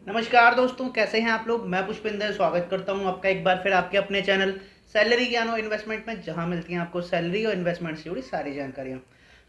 नमस्कार दोस्तों, कैसे हैं आप लोग। मैं पुष्पिंदर स्वागत करता हूं आपका एक बार फिर आपके अपने चैनल सैलरी ज्ञान और इन्वेस्टमेंट में, जहां मिलती हैं आपको सैलरी और इन्वेस्टमेंट से जुड़ी सारी जानकारियां।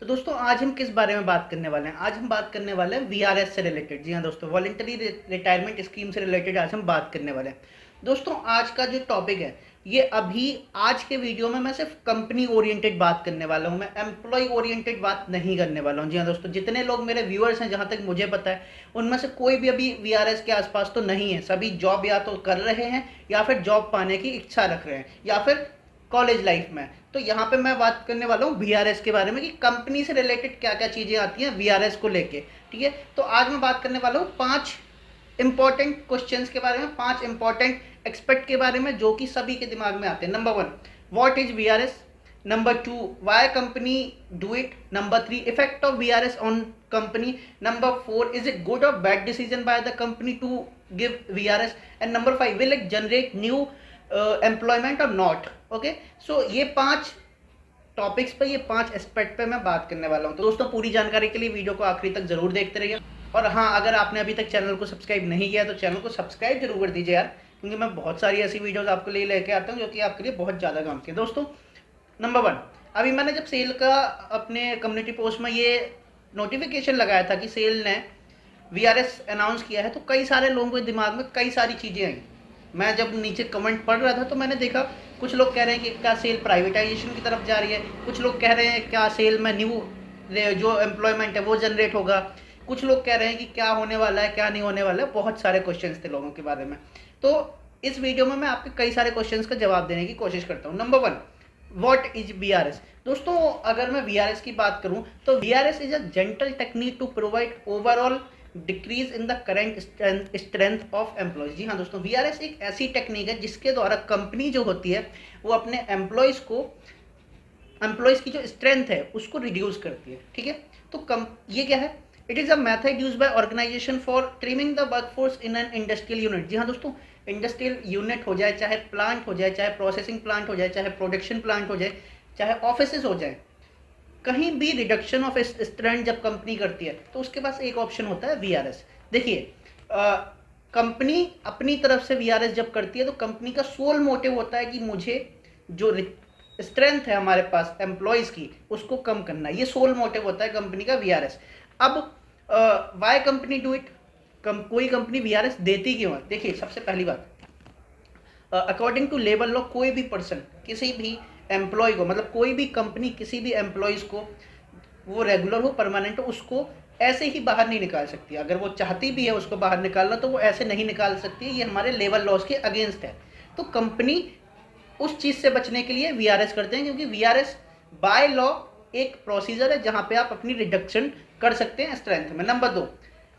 तो दोस्तों, आज हम किस बारे में बात करने वाले हैं। आज हम बात करने वाले हैं वीआरएस से रिलेटेड। जी हाँ दोस्तों, वॉलंटरी रिटायरमेंट स्कीम से रिलेटेड आज हम बात करने वाले हैं। दोस्तों, आज का जो टॉपिक है ये अभी आज के वीडियो में मैं सिर्फ कंपनी ओरिएंटेड बात करने वाला हूं। मैं एम्प्लॉय ओरिएंटेड बात नहीं करने वाला हूं। जी हाँ दोस्तों, जितने लोग मेरे व्यूअर्स हैं, जहां तक मुझे पता है, उनमें से कोई भी अभी वीआरएस के आसपास तो नहीं है। सभी जॉब या तो कर रहे हैं या फिर जॉब पाने की इच्छा रख रहे हैं या फिर कॉलेज लाइफ में। तो यहाँ पे मैं बात करने वाला हूँ वीआरएस के बारे में कि कंपनी से रिलेटेड क्या क्या चीज़ें आती हैं वीआरएस को लेके। ठीक है, तो आज मैं बात करने वाला हूँ 5 इंपॉर्टेंट क्वेश्चंस के बारे में, 5 इंपॉर्टेंट एक्सपेक्ट के बारे में, जो कि सभी के दिमाग में आते हैं। Number 1, what is VRS. Number 2, why company do it. Number 3, effect of VRS on company. Number 4, is it good और bad decision by the company to give VRS. And number 5, will it generate new employment और not. Okay, so ये 5 topics पे, ये 5 aspect पे मैं बात करने वाला हूँ। तो दोस्तों, पूरी जानकारी के लिए वीडियो को आखिरी तक जरूर देखते रहिए। और हाँ, अगर आपने अभी तक चैनल को सब्सक्राइब नहीं किया तो चैनल को सब्सक्राइब जरूर कर दीजिए यार, क्योंकि मैं बहुत सारी ऐसी वीडियोस आपके लिए लेके आता हूँ जो कि आपके लिए बहुत ज़्यादा काम की है। दोस्तों, नंबर 1, अभी मैंने जब सेल का अपने कम्युनिटी पोस्ट में ये नोटिफिकेशन लगाया था कि सेल ने वीआरएस अनाउंस किया है, तो कई सारे लोगों के दिमाग में कई सारी चीज़ें आई। मैं जब नीचे कमेंट पढ़ रहा था तो मैंने देखा कुछ लोग कह रहे हैं कि क्या सेल प्राइवेटाइजेशन की तरफ जा रही है, कुछ लोग कह रहे हैं क्या सेल में न्यू जो एम्प्लॉयमेंट है वो जनरेट होगा, कुछ लोग कह रहे हैं कि क्या होने वाला है क्या नहीं होने वाला है। बहुत सारे क्वेश्चंस थे लोगों के बारे में। तो इस वीडियो में मैं आपके कई सारे क्वेश्चंस का जवाब देने की कोशिश करता हूँ। Number 1, what is VRS. दोस्तों, अगर मैं वीआरएस की बात करूं तो VRS is a gentle technique to provide overall decrease in the current strength of employees. जी हाँ दोस्तों, वीआरएस एक ऐसी टेक्निक है जिसके द्वारा कंपनी जो होती है वो अपने एम्प्लॉयज की जो स्ट्रेंथ है उसको रिड्यूस करती है। ठीक है, तो ये क्या है। It is a method use by organisation for trimming the workforce in an industrial unit. जी हाँ दोस्तों, इंडस्ट्रियल यूनिट हो जाए, चाहे प्लांट हो जाए, चाहे प्रोसेसिंग प्लांट हो जाए, चाहे प्रोडक्शन प्लांट हो जाए, चाहे ऑफिस हो जाए, कहीं भी रिडक्शन ऑफ स्ट्रेंथ जब कंपनी करती है तो उसके पास एक ऑप्शन होता है वीआरएस। देखिए, कंपनी अपनी तरफ से वीआरएस जब करती है तो कंपनी का सोल मोटिव होता है कि मुझे जो स्ट्रेंथ है हमारे पास एम्प्लॉयज की उसको कम करना है। ये सोल मोटिव होता है कंपनी का वीआरएस। अब वाई कंपनी डू इट, कोई कंपनी वीआरएस देती क्यों है। देखिए, सबसे पहली बात, अकॉर्डिंग टू लेबर लॉ कोई भी पर्सन किसी भी एम्प्लॉय को, मतलब कोई भी कंपनी किसी भी एम्प्लॉयज़ को, वो रेगुलर हो परमानेंट हो, उसको ऐसे ही बाहर नहीं निकाल सकती। अगर वो चाहती भी है उसको बाहर निकालना तो वो ऐसे नहीं निकाल सकती। ये हमारे लेबर लॉज के अगेंस्ट है। तो कंपनी उस चीज़ से बचने के लिए वीआरएस करते हैं, क्योंकि वीआरएस बाय लॉ एक प्रोसीजर है जहाँ पे आप अपनी रिडक्शन कर सकते हैं स्ट्रेंथ में। नंबर 2,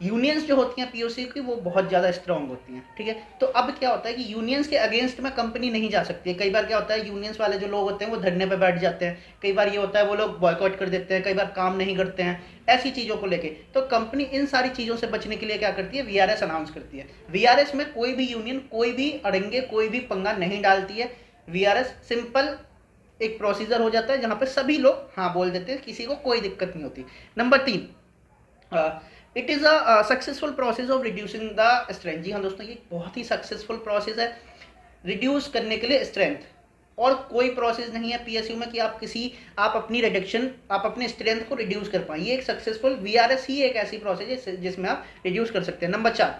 यूनियंस जो होती हैं पीओसी की वो बहुत ज़्यादा स्ट्रांग होती हैं। ठीक है, तो अब क्या होता है कि यूनियंस के अगेंस्ट में कंपनी नहीं जा सकती है। कई बार क्या होता है, यूनियंस वाले जो लोग होते हैं वो धरने पे बैठ जाते हैं, कई बार ये होता है वो लोग बॉयकॉट कर देते हैं, कई बार काम नहीं करते हैं, ऐसी चीज़ों को लेके। तो कंपनी इन सारी चीज़ों से बचने के लिए क्या करती है, वीआरएस अनाउंस करती है। वीआरएस में कोई भी यूनियन, कोई भी अड़ंगे, कोई भी पंगा नहीं डालती है। वीआरएस सिंपल एक प्रोसीजर हो जाता है जहाँ पे सभी लोग हाँ बोल देते हैं, किसी को कोई दिक्कत नहीं होती। Number 3, it is a successful process of reducing the strength. जी हाँ दोस्तों, ये बहुत ही सक्सेसफुल प्रोसेस है रिड्यूस करने के लिए स्ट्रेंथ। और कोई प्रोसेस नहीं है पीएसयू में कि आप अपनी रिडक्शन, आप अपने स्ट्रेंथ को रिड्यूस कर पाए। ये एक सक्सेसफुल वीआरएस ही एक ऐसी प्रोसेस है जिसमें आप रिड्यूस कर सकते हैं। Number 4,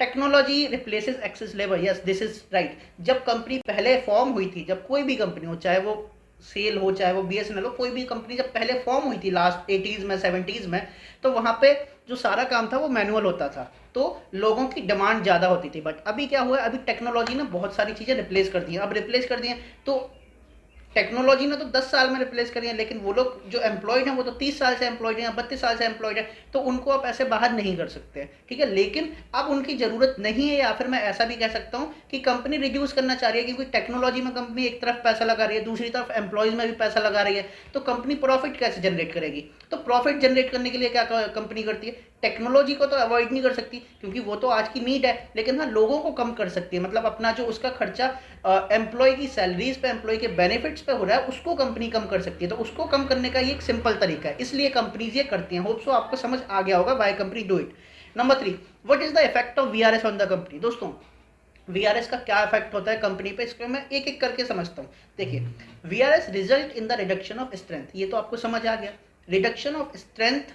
technology replaces excess labour. Yes, this is right. जब कंपनी पहले फॉर्म हुई थी, जब कोई भी कंपनी हो, चाहे वो सेल हो, चाहे वो बीएसएनएल हो, कोई भी कंपनी जब पहले फॉर्म हुई थी लास्ट 80s में 70s में, तो वहाँ पे जो सारा काम था वो मैनुअल होता था, तो लोगों की डिमांड ज़्यादा होती थी। बट अभी क्या हुआ है, अभी टेक्नोलॉजी ने बहुत सारी चीज़ें रिप्लेस कर दी हैं। अब रिप्लेस कर दी हैं तो टेक्नोलॉजी ने तो 10 साल में रिप्लेस करी है, लेकिन वो लोग जो एम्प्लॉयड हैं वो तो 30 साल से एम्प्लॉयड हैं, 32 साल से एम्प्लॉयड है, तो उनको आप ऐसे बाहर नहीं कर सकते हैं। ठीक है, लेकिन अब उनकी ज़रूरत नहीं है, या फिर मैं ऐसा भी कह सकता हूँ कि कंपनी रिड्यूस करना चाह रही है, क्योंकि टेक्नोलॉजी में कंपनी एक तरफ पैसा लगा रही है, दूसरी तरफ एम्प्लॉयज़ में भी पैसा लगा रही है, तो कंपनी प्रॉफिट कैसे जनरेट करेगी। तो प्रॉफिट जनरेट करने के लिए क्या कंपनी करती है, टेक्नोलॉजी को तो अवॉइड नहीं कर सकती क्योंकि वो तो आज की नीड है, लेकिन हाँ लोगों को कम कर सकती है। मतलब अपना जो उसका खर्चा एम्प्लॉय की सैलरीज पे, एम्प्लॉय के बेनिफिट्स पे हो रहा है, उसको कंपनी कम कर सकती है। तो उसको कम करने का ये एक सिंपल तरीका है, इसलिए कंपनीज ये करती हैं। होप सो आपको समझ आ गया होगा why company do it. Number 3, what is the effect of VRS on the company. दोस्तों वीआरएस का क्या इफेक्ट होता है कंपनी पे, इसको मैं एक एक करके समझता हूँ। देखिए, VRS result in the reduction of strength, ये तो आपको समझ आ गया। Reduction of strength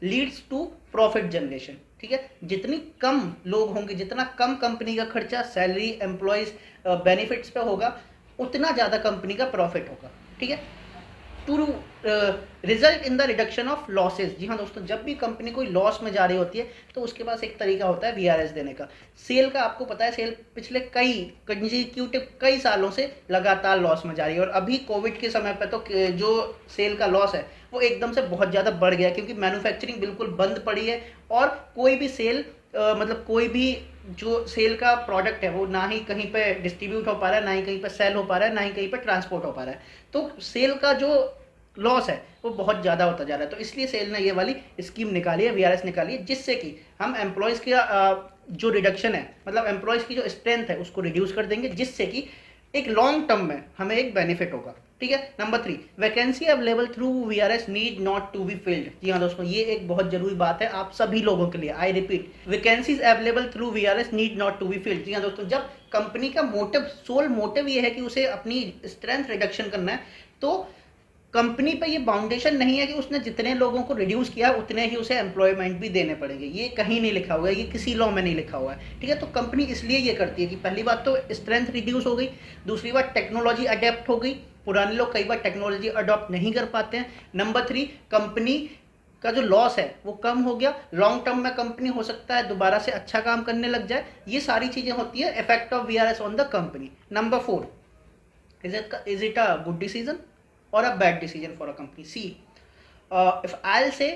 leads to profit generation, ठीक है। जितनी कम लोग होंगे, जितना कम कंपनी का खर्चा सैलरी एम्प्लॉयज बेनिफिट्स पे होगा, उतना ज़्यादा कंपनी का प्रॉफिट होगा, ठीक है। To result in the reduction of losses, जी हाँ दोस्तों, जब भी कंपनी कोई लॉस में जा रही होती है तो उसके पास एक तरीका होता है वीआरएस देने का। सेल का आपको पता है, सेल पिछले कई सालों से लगातार लॉस में जा रही है, और अभी कोविड के समय पे तो जो सेल का लॉस है वो एकदम से बहुत ज़्यादा बढ़ गया, क्योंकि मैन्युफैक्चरिंग बिल्कुल बंद पड़ी है, और कोई भी सेल मतलब कोई भी जो सेल का प्रोडक्ट है वो ना ही कहीं पे डिस्ट्रीब्यूट हो पा रहा है, ना ही कहीं पे सेल हो पा रहा है, ना ही कहीं पे ट्रांसपोर्ट हो पा रहा है। तो सेल का जो लॉस है वो बहुत ज़्यादा होता जा रहा है। तो इसलिए सेल ने ये वाली स्कीम निकाली है, वीआरएस निकाली है, जिससे कि हम एम्प्लॉयज़ की जो रिडक्शन है, मतलब एम्प्लॉयज़ की जो स्ट्रेंथ है उसको रिड्यूस कर देंगे, जिससे कि एक लॉन्ग टर्म में हमें एक बेनिफिट होगा, ठीक है। Number 3, vacancy available through VRS need not to be filled. जी हाँ दोस्तों, ये एक बहुत जरूरी बात है आप सभी लोगों के लिए। I repeat, vacancies available through VRS need not to be filled. जी हाँ दोस्तों, जब कंपनी का मोटिव, सोल मोटिव ये है कि उसे अपनी स्ट्रेंथ रिडक्शन करना है, तो कंपनी पे ये बाउंडेशन नहीं है कि उसने जितने लोगों को रिड्यूस किया उतने ही उसे एम्प्लॉयमेंट भी देने पड़ेंगे। ये कहीं नहीं लिखा हुआ है, ये किसी लॉ में नहीं लिखा हुआ है, ठीक है। तो कंपनी इसलिए ये करती है कि पहली बात तो स्ट्रेंथ रिड्यूस हो गई, दूसरी बात टेक्नोलॉजी अडेप्ट हो गई, पुराने लोग कई बार टेक्नोलॉजी अडॉप्ट नहीं कर पाते हैं। नंबर 3, कंपनी का जो लॉस है वो कम हो गया, लॉन्ग टर्म में कंपनी हो सकता है दोबारा से अच्छा काम करने लग जाए। ये सारी चीज़ें होती है effect of VRS on the company. Number 4, is it a good decision or a bad decision for a company? See, if I'll say,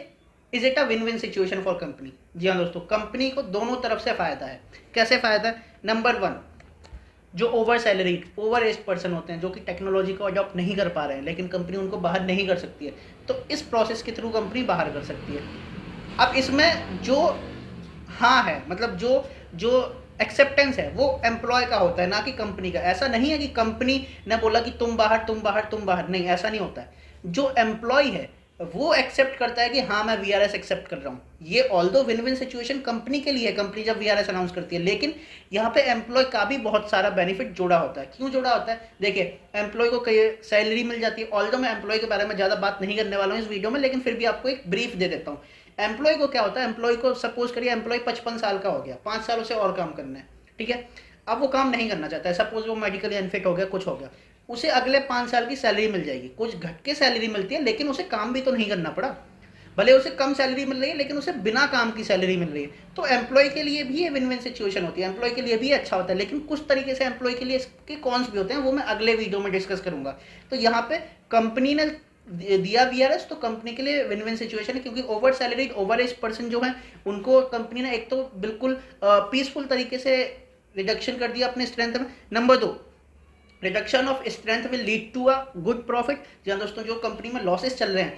is it a win-win situation for company? जी हाँ दोस्तों, कंपनी को दोनों तरफ से फ़ायदा है। कैसे फ़ायदा है? नंबर 1, जो ओवर एज पर्सन होते हैं, जो कि टेक्नोलॉजी को अडॉप्ट नहीं कर पा रहे हैं, लेकिन कंपनी उनको बाहर नहीं कर सकती है, तो इस प्रोसेस के थ्रू कंपनी बाहर कर सकती है। अब इसमें जो हाँ है, मतलब जो जो एक्सेप्टेंस है वो एम्प्लॉय का होता है, ना कि कंपनी का। ऐसा नहीं है कि कंपनी ने बोला कि तुम बाहर तुम बाहर तुम बाहर, नहीं, ऐसा नहीं होता है। जो एम्प्लॉय है वो एक्सेप्ट करता है कि हाँ मैं वीआरएस एक्सेप्ट कर रहा हूँ। ये although win win situation company के लिए है, कंपनी जब वीआरएस अनाउंस करती है, लेकिन यहाँ पे एम्प्लॉय का भी बहुत सारा बेनिफिट जुड़ा होता है। क्यों जुड़ा होता है? देखिए, एम्प्लॉय को कई सैलरी मिल जाती है। ऑल्दो मैं एम्प्लॉय के बारे में ज़्यादा बात नहीं करने वाला हूँ इस वीडियो में, लेकिन फिर भी आपको एक ब्रीफ दे देता हूँ। एम्प्लॉय को क्या होता है, एम्प्लॉय को सपोज करिए एम्प्लॉय 55 साल का हो गया, 5 सालों से और काम करना है, ठीक है। अब वो काम नहीं करना चाहता है, सपोज वो मेडिकली अनफिट हो गया, कुछ हो गया, उसे अगले 5 साल की सैलरी मिल जाएगी। कुछ घट के सैलरी मिलती है, लेकिन उसे काम भी तो नहीं करना पड़ा। भले उसे कम सैलरी मिल रही है, लेकिन उसे बिना काम की सैलरी मिल रही है। तो एम्प्लॉय के लिए भी ये विन विन सिचुएशन होती है, एम्प्लॉय के लिए भी अच्छा होता है। लेकिन कुछ तरीके से एम्प्लॉय के लिए इसके कॉन्स भी होते हैं, वो मैं अगले वीडियो में डिस्कस करूंगा। तो यहाँ पे कंपनी ने दिया वीआरएस, तो कंपनी के लिए विन विन सिचुएशन है, क्योंकि over salaried over age person जो है उनको कंपनी ने एक तो बिल्कुल पीसफुल तरीके से रिडक्शन कर दिया अपने स्ट्रेंथ में। Number 2, reduction of strength will lead to a good profit. जी दोस्तों, जो कंपनी में लॉसेस चल रहे हैं,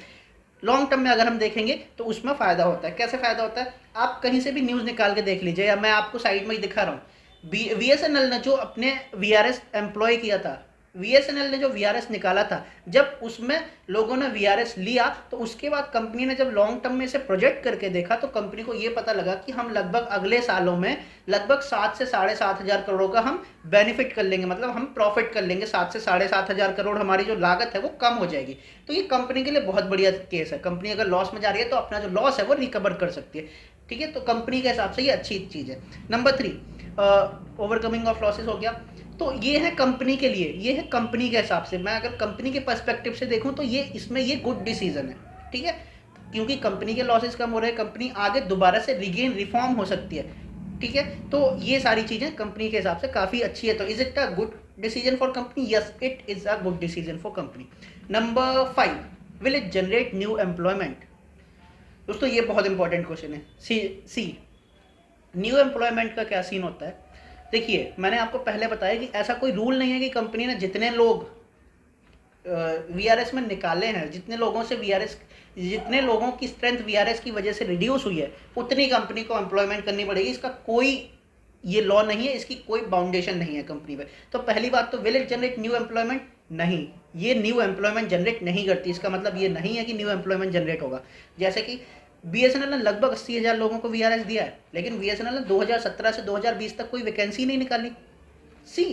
लॉन्ग टर्म में अगर हम देखेंगे तो उसमें फ़ायदा होता है। कैसे फ़ायदा होता है? आप कहीं से भी न्यूज़ निकाल के देख लीजिए, या मैं आपको साइड में ही दिखा रहा हूँ। बीएसएनएल ने जो अपने वीआरएस एम्प्लॉय किया था, बीएसएनएल ने जो वीआरएस निकाला था, जब उसमें लोगों ने वीआरएस लिया, तो उसके बाद कंपनी ने जब लॉन्ग टर्म में इसे प्रोजेक्ट करके देखा, तो कंपनी को ये पता लगा कि हम लगभग अगले सालों में लगभग 7 से 7,500 करोड़ का हम बेनिफिट कर लेंगे, मतलब हम प्रॉफिट कर लेंगे। 7 से 7,500 करोड़ हमारी जो लागत है वो कम हो जाएगी। तो ये कंपनी के लिए बहुत बढ़िया केस है। कंपनी अगर लॉस में जा रही है तो अपना जो लॉस है वो रिकवर कर सकती है, ठीक है। तो कंपनी के हिसाब से ये अच्छी चीज़ है। नंबर 3, ओवरकमिंग ऑफ लॉसेस हो गया। तो ये है कंपनी के लिए, ये है कंपनी के हिसाब से। मैं अगर कंपनी के पर्सपेक्टिव से देखूं तो ये इसमें ये गुड डिसीजन है, ठीक है, क्योंकि कंपनी के लॉसेस कम हो रहे हैं, कंपनी आगे दोबारा से रिफॉर्म हो सकती है, ठीक है। तो ये सारी चीज़ें कंपनी के हिसाब से काफ़ी अच्छी है। तो is it a good decision for company? Yes, it is a good decision for company. Number 5, will it generate new employment? दोस्तों ये बहुत इंपॉर्टेंट क्वेश्चन है। सी न्यू एम्प्लॉयमेंट का क्या सीन होता है? देखिए, मैंने आपको पहले बताया कि ऐसा कोई रूल नहीं है कि कंपनी ने जितने लोग वीआरएस में निकाले हैं, जितने लोगों की स्ट्रेंथ वीआरएस की वजह से रिड्यूस हुई है, उतनी कंपनी को एम्प्लॉयमेंट करनी पड़ेगी। इसका कोई ये लॉ नहीं है, इसकी कोई बाउंडेशन नहीं है कंपनी पे। तो पहली बात तो will it generate new employment? नहीं, ये न्यू एम्प्लॉयमेंट जनरेट नहीं करती। इसका मतलब ये नहीं है कि न्यू एम्प्लॉयमेंट जनरेट होगा। जैसे कि बीएसएनएल ने लगभग 80,000 लोगों को वीआरएस दिया है, लेकिन बीएसएनएल ने 2017 से 2020 तक कोई वैकेंसी नहीं निकाली। सी,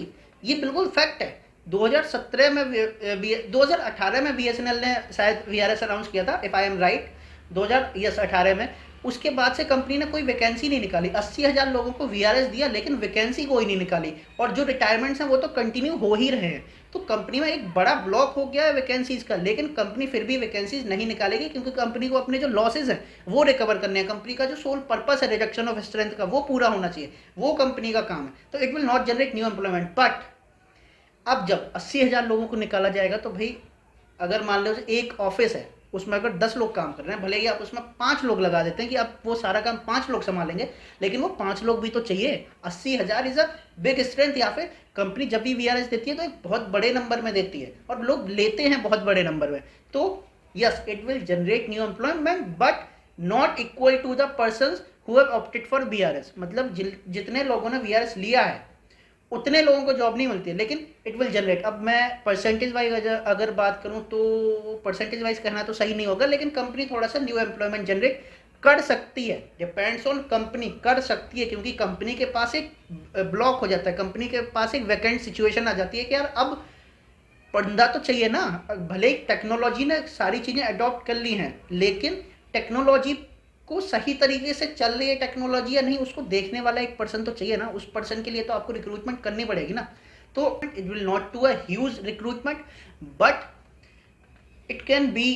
ये बिल्कुल फैक्ट है। 2017 में 2018 में बीएसएनएल ने शायद वीआरएस अनाउंस किया था, इफ आई एम राइट, 2018 में। उसके बाद से कंपनी ने कोई वैकेंसी नहीं निकाली। 80,000 लोगों को वीआरएस दिया, लेकिन वैकेंसी कोई नहीं निकाली, और जो रिटायरमेंट्स हैं वो तो कंटिन्यू हो ही रहे हैं। तो कंपनी में एक बड़ा ब्लॉक हो गया है वैकेंसीज का, लेकिन कंपनी फिर भी वैकेंसीज नहीं निकालेगी, क्योंकि कंपनी को अपने जो लॉसेज हैं वो रिकवर करने हैं। कंपनी का जो सोल पर्पस है रिडक्शन ऑफ स्ट्रेंथ का, वो पूरा होना चाहिए, वो कंपनी का काम है। तो it will not generate new employment. But अब जब 80,000 लोगों को निकाला जाएगा, तो भाई अगर मान लो एक ऑफिस है, उसमें अगर 10 लोग काम कर रहे हैं, भले ही आप उसमें 5 लोग लगा देते हैं कि अब वो सारा काम 5 लोग संभालेंगे, लेकिन वो 5 लोग भी तो चाहिए। 80,000 इज अ बिग स्ट्रेंथ। या फिर कंपनी जब भी वीआरएस देती है तो एक बहुत बड़े नंबर में देती है, और लोग लेते हैं बहुत बड़े नंबर में। तो yes, it will generate new employment, but not equal to the person who have opted for VRS. मतलब जितने लोगों ने वीआरएस लिया है उतने लोगों को जॉब नहीं मिलती है, लेकिन इट विल जनरेट। अब मैं परसेंटेज वाइज अगर बात करूं तो परसेंटेज वाइज कहना तो सही नहीं होगा, लेकिन कंपनी थोड़ा सा न्यू एम्प्लॉयमेंट जनरेट कर सकती है, डिपेंड्स ऑन कंपनी, कर सकती है। क्योंकि कंपनी के पास एक ब्लॉक हो जाता है, कंपनी के पास एक वैकेंट सिचुएशन आ जाती है कि यार अब बंदा तो चाहिए ना। भले ही टेक्नोलॉजी ने सारी चीज़ें अडॉप्ट कर ली हैं, लेकिन टेक्नोलॉजी को सही तरीके से चल रही है टेक्नोलॉजी या नहीं, उसको देखने वाला एक पर्सन तो चाहिए ना। उस पर्सन के लिए तो आपको रिक्रूटमेंट करनी पड़ेगी ना। तो it will not to a huge recruitment, but it can be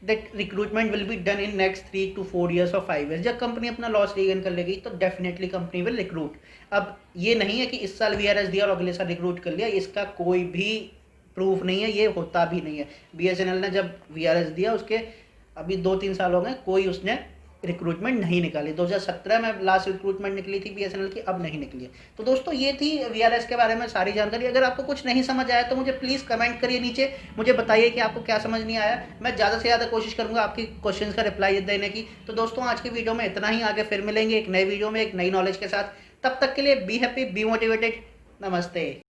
that recruitment will be done in next 3 to 4 years और 5 years। जब कंपनी अपना लॉस रीगेन कर लेगी तो डेफिनेटली कंपनी विल रिक्रूट। अब ये नहीं है कि इस साल वीआरएस दिया और अगले साल रिक्रूट कर लिया, इसका कोई भी प्रूफ नहीं है, ये होता भी नहीं है। बीएसएनएल ने जब वीआरएस दिया उसके अभी 2-3 साल हो गए, कोई उसने रिक्रूटमेंट नहीं निकाली। 2017 में लास्ट रिक्रूटमेंट निकली थी बीएसएनएल की, अब नहीं निकली है। तो दोस्तों ये थी वीआरएस के बारे में सारी जानकारी। अगर आपको कुछ नहीं समझ आया तो मुझे प्लीज़ कमेंट करिए नीचे, मुझे बताइए कि आपको क्या समझ नहीं आया। मैं ज़्यादा से ज़्यादा कोशिश करूँगा आपके क्वेश्चन का रिप्लाई देने की। तो दोस्तों आज की वीडियो में इतना ही, आगे फिर मिलेंगे एक नई वीडियो में एक नई नॉलेज के साथ। तब तक के लिए बी हैप्पी, बी मोटिवेटेड, नमस्ते।